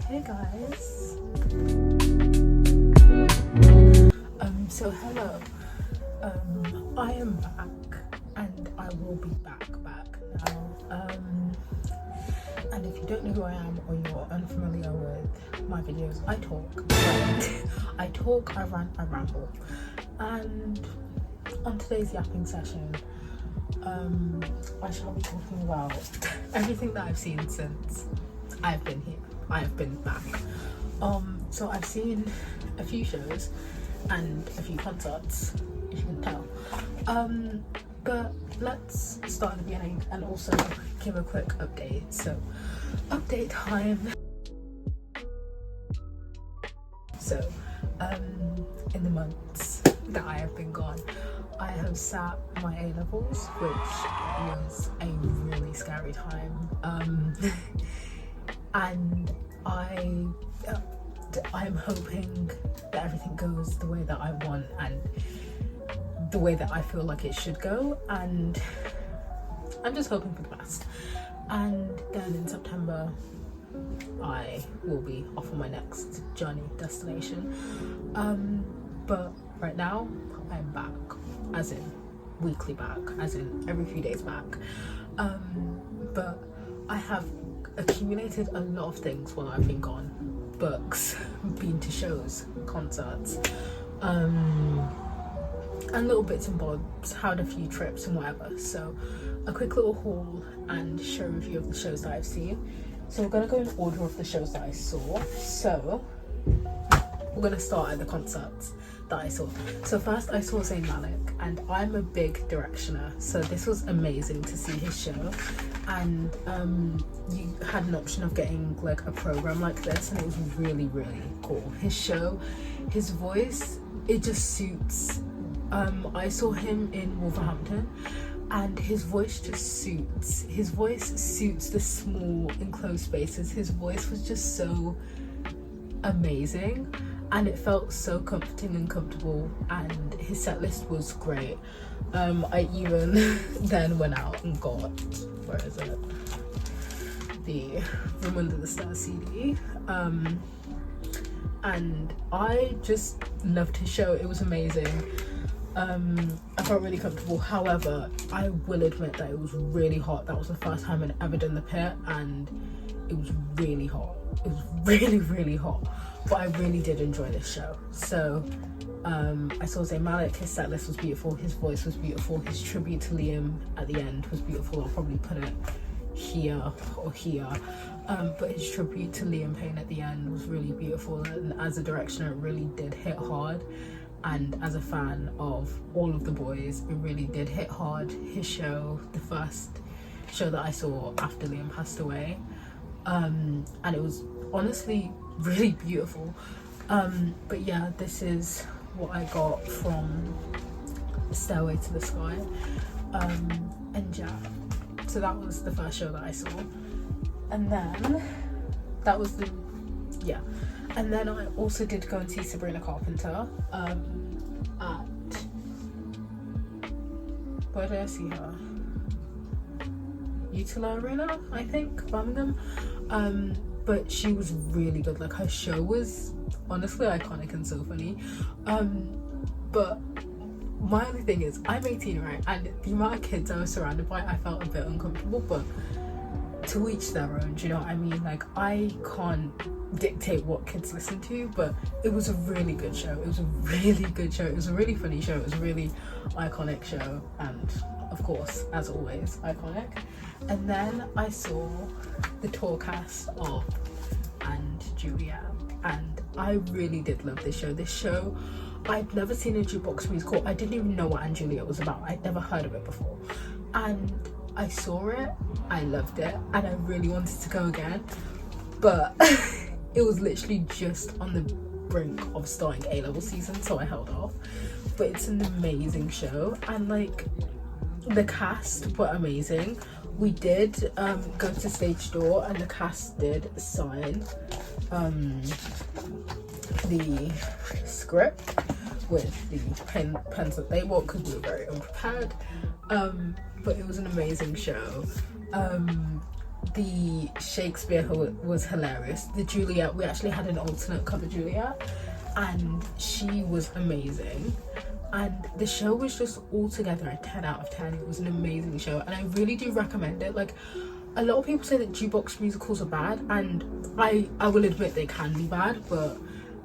Hey guys. So hello. I am back and I will be back now. And if you don't know who I am or you're unfamiliar with my videos, I talk. I rant, I ramble. And on today's yapping session, I shall be talking about everything that I've seen since I've been here. I've been back. So I've seen a few shows and a few concerts, if you can tell. But let's start at the beginning and also give a quick update. So, update time. So, in the months that I have been gone, I have sat my A-levels, which was a really scary time. And I'm hoping that everything goes the way that I want and the way that I feel like it should go, and I'm just hoping for the best. And then in September I will be off on my next journey destination, but right now I'm back, as in weekly back, as in every few days back. But I have accumulated a lot of things while I've been gone: books, been to shows, concerts, and little bits and bobs, had a few trips and whatever. So a quick little haul and show review of the shows that I've seen. So we're going to go in order of the shows that I saw. So we're going to start at the concerts that I saw. So first I saw Zayn Malik, and I'm a big Directioner, so this was amazing to see his show. And you had an option of getting like a program like this, and it was really cool. His show, his voice, it just suits. I saw him in Wolverhampton and his voice just suits. His voice suits the small enclosed spaces. His voice was just so amazing and it felt so comforting and comfortable, and his set list was great. I even then went out and got, where is it, the Room Under the Stairs CD, and I just loved his show. It was amazing. I felt really comfortable. However, I will admit that it was really hot. That was the first time I'd ever done the pit, and it was really hot. It was really hot, but I really did enjoy this show. So I saw Zayn Malik. His set list was beautiful, his voice was beautiful, his tribute to Liam at the end was beautiful. I'll probably put it here or here, but his tribute to Liam Payne at the end was really beautiful, and as a Directioner it really did hit hard. And as a fan of all of the boys, it really did hit hard. His show, the first show that I saw after Liam passed away, and it was honestly really beautiful. But yeah, this is what I got from Stairway to the Sky, and yeah, so that was the first show that I saw. And then that was and then I also did go and see Sabrina Carpenter at, where did I see her? Utila Arena, I think, Birmingham. But she was really good. Like, her show was honestly iconic and so funny. But my only thing is, I'm 18, right? And the amount of kids I was surrounded by, I felt a bit uncomfortable, but to each their own, do you know what I mean? Like, I can't dictate what kids listen to, but it was a really good show. It was a really good show. It was a really funny show. It was a really iconic show, and of course, as always, iconic. And then I saw the tour cast of And Juliet, and I really did love this show. This show, I'd never seen a jukebox musical. I didn't even know what And Juliet was about. I'd never heard of it before, and I saw it, I loved it, and I really wanted to go again, but it was literally just on the brink of starting A-level season, so I held off. But it's an amazing show, and like, the cast were amazing. We did go to stage door, and the cast did sign the script with the pens that they bought, because we were very unprepared. But it was an amazing show. the Shakespeare was hilarious. The Juliet, we actually had an alternate cover Juliet, and she was amazing. And the show was just altogether a 10 out of 10. It was an amazing show, and I really do recommend it. Like, a lot of people say that jukebox musicals are bad, and I will admit they can be bad, but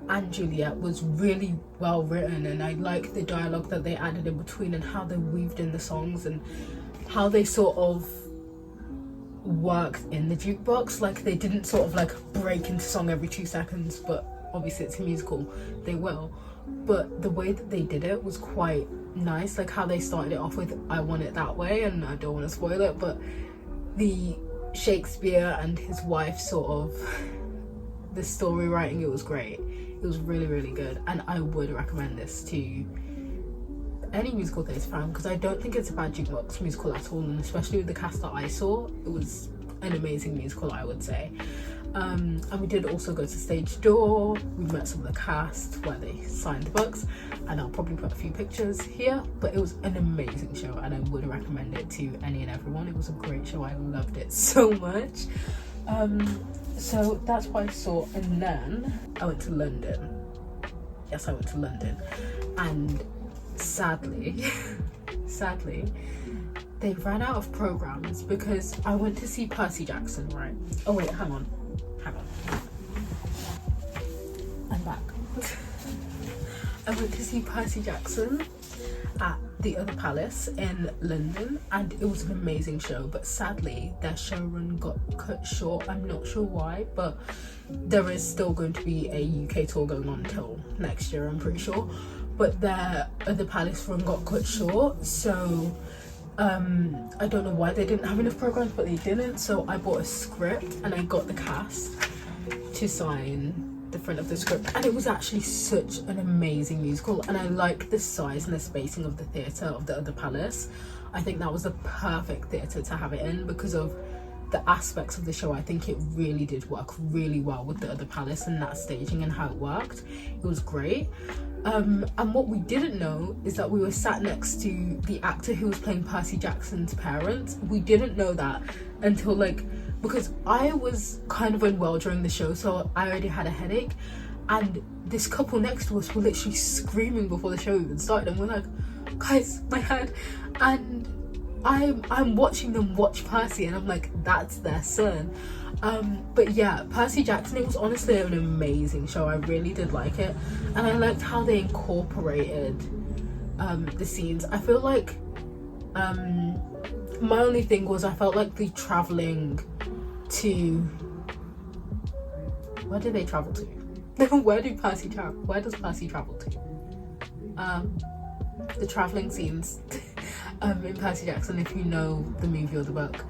Anne Juliet was really well written, and I like the dialogue that they added in between and how they weaved in the songs and how they sort of worked in the jukebox. Like, they didn't sort of like break into song every 2 seconds, but obviously it's a musical, they will. But the way that they did it was quite nice, like how they started it off with I Want It That Way, and I don't want to spoil it, but the Shakespeare and his wife sort of, the story writing, it was great. It was really, really good, and I would recommend this to any musical that is found, because I don't think it's a bad jukebox musical at all, and especially with the cast that I saw, it was an amazing musical, I would say. And we did also go to Stage Door. We met some of the cast where they signed the books, and I'll probably put a few pictures here, but it was an amazing show, and I would recommend it to any and everyone. It was a great show. I loved it so much. So that's what I saw, and then I went to London. Yes, I went to London, and sadly they ran out of programs, because I went to see Percy Jackson, right? Oh wait, hang on. I'm back. I went to see Percy Jackson at the Other Palace in London, and it was an amazing show, but sadly their showrun got cut short. I'm not sure why, but there is still going to be a UK tour going on until next year, I'm pretty sure, but their Other Palace run got cut short, so I don't know why they didn't have enough programs, but they didn't. So I bought a script, and I got the cast to sign the front of the script, and it was actually such an amazing musical, and I like the size and the spacing of the theatre of the Other Palace. I think that was the perfect theatre to have it in because of the aspects of the show. I think it really did work really well with the Other Palace and that staging and how it worked. It was great. And what we didn't know is that we were sat next to the actor who was playing Percy Jackson's parents. We didn't know that until because I was kind of unwell during the show, so I already had a headache, and this couple next to us were literally screaming before the show even started, and we're like, guys, my head. And I'm watching them watch Percy, and I'm like, that's their son. But yeah, Percy Jackson, it was honestly an amazing show. I really did like it, and I liked how they incorporated the scenes. I feel like my only thing was I felt like the traveling to, where did they travel to? Where does Percy travel to? The traveling scenes in Percy Jackson, if you know the movie or the book,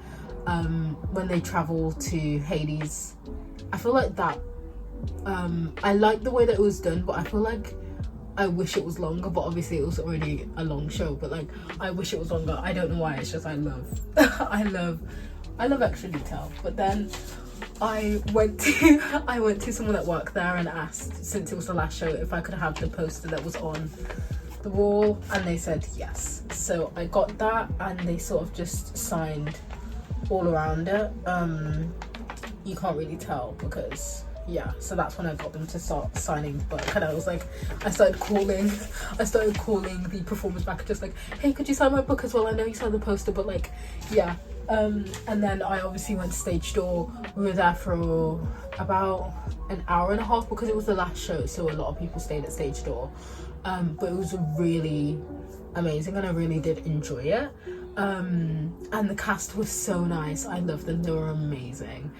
when they travel to Hades, I feel like that, I like the way that it was done, but I feel like I wish it was longer, but obviously it was already a long show, but like, I wish it was longer. I don't know why, it's just I love extra detail. But then I went to someone that worked there and asked, since it was the last show, if I could have the poster that was on the wall, and they said yes. So I got that, and they sort of just signed all around it. You can't really tell because yeah, so that's when I got them to start signing the book, and I was like, I started calling the performers back, just like, hey, could you sign my book as well? I know you signed the poster, but like, yeah. And then I obviously went to Stage Door. We were there for about an hour and a half because it was the last show, so a lot of people stayed at Stage Door. But it was really amazing, and I really did enjoy it. And the cast was so nice. I loved them, they were amazing.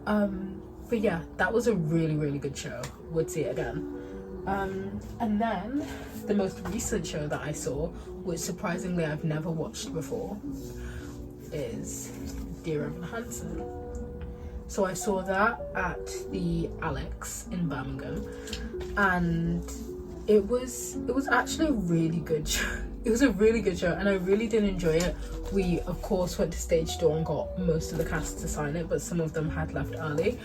But yeah, that was a really, really good show. Would see it again. And then the most recent show that I saw, which surprisingly I've never watched before, is Dear Evan Hansen. So I saw that at the Alex in Birmingham, and it was actually a really good show. It was a really good show, and I really did enjoy it. We of course went to Stage Door and got most of the cast to sign it, but some of them had left early.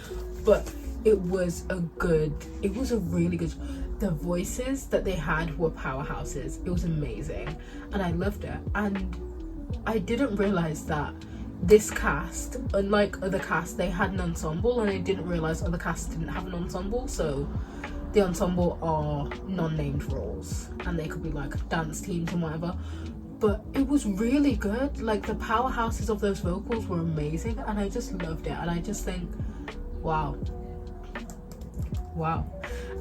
But it was a really good, the voices that they had were powerhouses. It was amazing, and I loved it. And I didn't realize that this cast, unlike other casts, they had an ensemble, and I didn't realize other casts didn't have an ensemble. So the ensemble are non-named roles, and they could be like dance teams and whatever. But it was really good. Like, the powerhouses of those vocals were amazing, and I just loved it. And I just think, wow.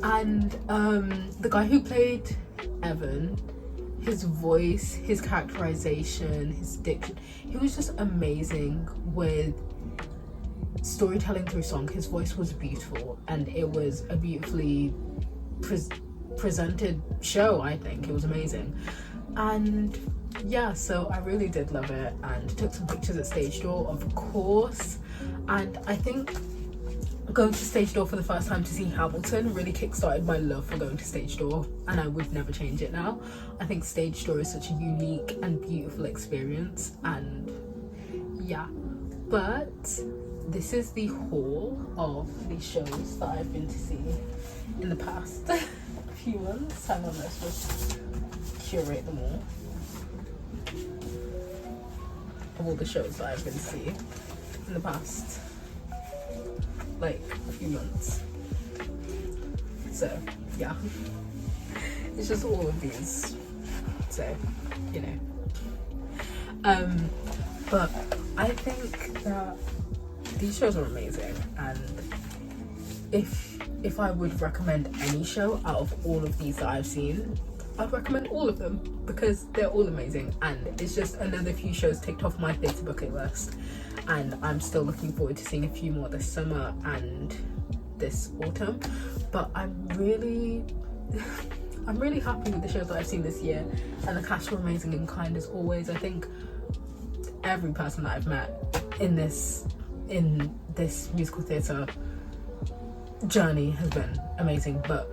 And the guy who played Evan, his voice, his characterization, his diction, he was just amazing with storytelling through song. His voice was beautiful, and it was a beautifully presented show. I think it was amazing. And yeah, so I really did love it, and took some pictures at Stage Door, of course. And I think going to Stage Door for the first time to see Hamilton really kickstarted my love for going to Stage Door, and I would never change it now. I think Stage Door is such a unique and beautiful experience, and yeah. But this is the haul of the shows that I've been to see in the past few months. Hang on, let's just curate them all. Of all the shows that I've been to see in the past like a few months. So yeah, it's just all of these, so you know. But I think that these shows are amazing, and if I would recommend any show out of all of these that I've seen, I'd recommend all of them, because they're all amazing, and it's just another few shows ticked off my theatre bucket list. And I'm still looking forward to seeing a few more this summer and this autumn. But I'm really happy with the shows that I've seen this year, and the cast were amazing and kind as always. I think every person that I've met in this musical theatre journey has been amazing. But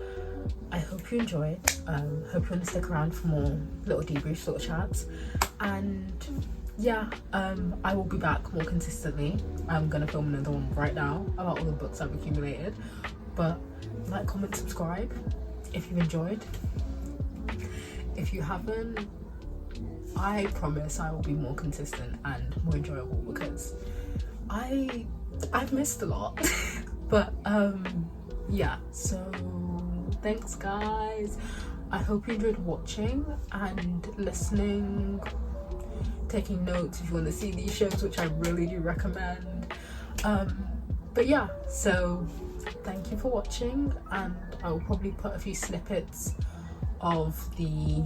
I hope you enjoyed. Hope you want to stick around for more little debriefs, little chats, and yeah, I will be back more consistently. I'm gonna film another one right now about all the books I've accumulated. But like, comment, subscribe if you've enjoyed. If you haven't, I promise I will be more consistent and more enjoyable, because I've missed a lot. But yeah, so thanks guys. I hope you enjoyed watching and listening, taking notes if you want to see these shows, which I really do recommend. But yeah, so thank you for watching, and I will probably put a few snippets of the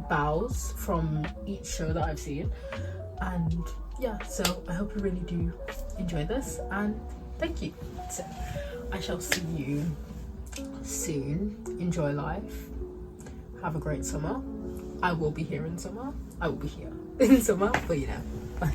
bows from each show that I've seen. And yeah, so I hope you really do enjoy this, and thank you. So I shall see you soon. Enjoy life, have a great summer. I will be here in summer. I will be here in summer, but you know, bye.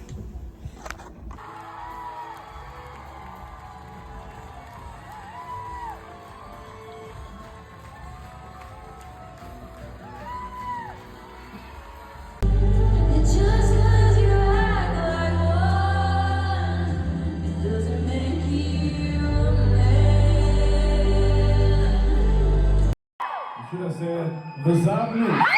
Should have said, Vasabni.